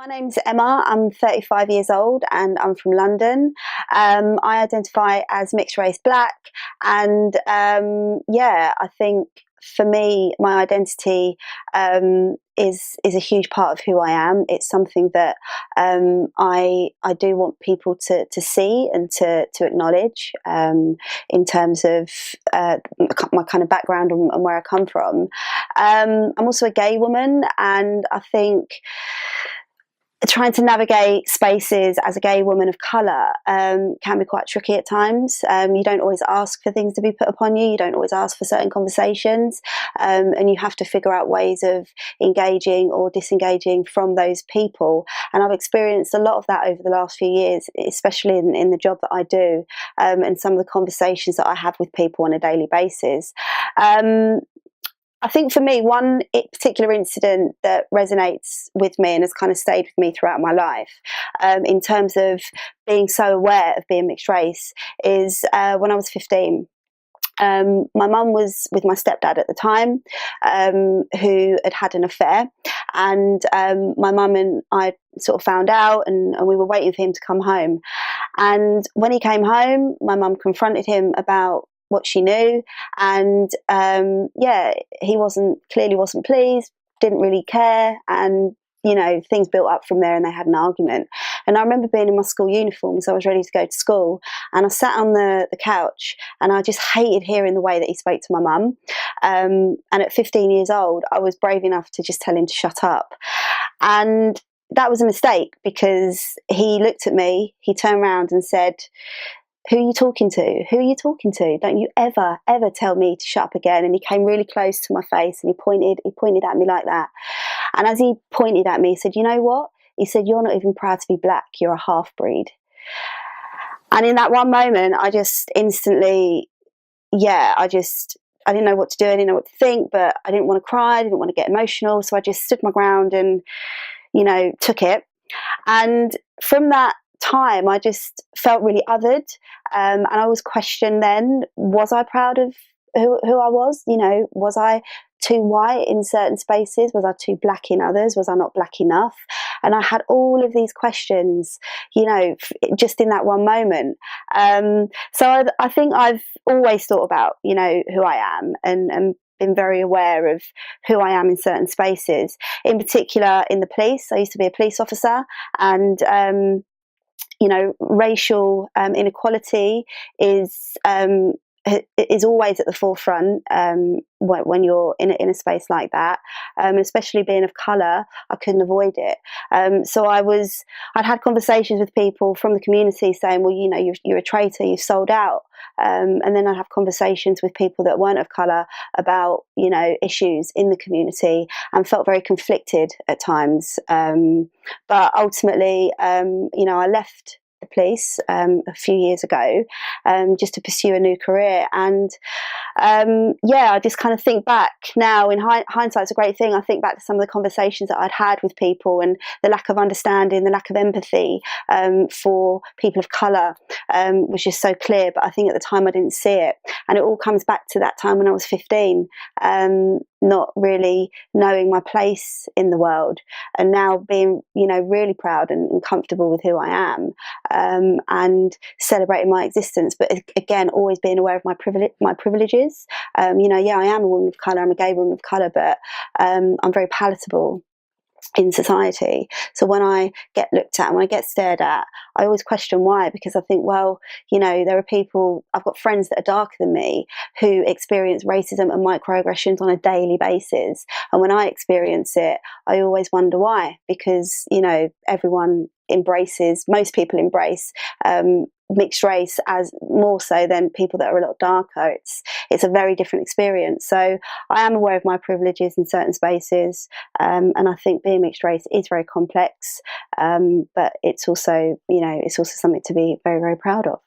My name's Emma. I'm 35 years old and I'm from London. I identify as mixed race black, and yeah, I think for me, my identity is a huge part of who I am. It's something that I do want people to see and to acknowledge in terms of my kind of background and where I come from. I'm also a gay woman, and I think trying to navigate spaces as a gay woman of colour can be quite tricky at times. You don't always ask for things to be put upon you. You don't always ask for certain conversations, and you have to figure out ways of engaging or disengaging from those people. And I've experienced a lot of that over the last few years, especially in the job that I do, and some of the conversations that I have with people on a daily basis. I think for me, one particular incident that resonates with me and has kind of stayed with me throughout my life, in terms of being so aware of being mixed race, is when I was 15. My mum was with my stepdad at the time, who had an affair, and my mum and I sort of found out, and we were waiting for him to come home. And when he came home, my mum confronted him about what she knew, and yeah, he clearly wasn't pleased, didn't really care, and things built up from there, and they had an argument. And I remember being in my school uniform, so I was ready to go to school, and I sat on the couch, and I just hated hearing the way that he spoke to my mum. And at 15 years old, I was brave enough to just tell him to shut up. And that was a mistake, because he looked at me, he turned around and said, "Who are you talking to? Who are you talking to? Don't you ever tell me to shut up again." And he came really close to my face, and he pointed at me like that. And as he pointed at me, he said, "You know what?" He said, "You're not even proud to be black. You're a half-breed." And in that one moment, I just instantly, I didn't know what to do. I didn't know what to think, but I didn't want to cry. I didn't want to get emotional. So I just stood my ground and, took it. And from that time, I just felt really othered, and I was questioned then, was I proud of who I was? Was I too white in certain spaces? Was I too black in others? Was I not black enough? And I had all of these questions, just in that one moment. So I think I've always thought about, who I am, and been very aware of who I am in certain spaces. In particular, in the police, I used to be a police officer, and racial inequality is always at the forefront when you're in a space like that, especially being of colour. I couldn't avoid it. So I'd had conversations with people from the community saying, "Well, you're a traitor, you've sold out." And then I'd have conversations with people that weren't of colour about issues in the community, and felt very conflicted at times. But ultimately, I left the police a few years ago, just to pursue a new career. And I just kind of think back now. In hindsight, it's a great thing. I think back to some of the conversations that I'd had with people, and the lack of understanding, the lack of empathy for people of colour was just so clear. But I think at the time I didn't see it, and it all comes back to that time when I was 15, not really knowing my place in the world, and now being really proud and comfortable with who I am, and celebrating my existence. But again, always being aware of my privileges. I am a woman of colour, I'm a gay woman of colour, but I'm very palatable in society. So when I get looked at and when I get stared at, I always question why, because I think, well, there are people, I've got friends that are darker than me who experience racism and microaggressions on a daily basis. And when I experience it, I always wonder why, because, most people embrace mixed race as more so than people that are a lot darker. It's a very different experience. So I am aware of my privileges in certain spaces, and I think being mixed race is very complex, but it's also something to be very, very proud of.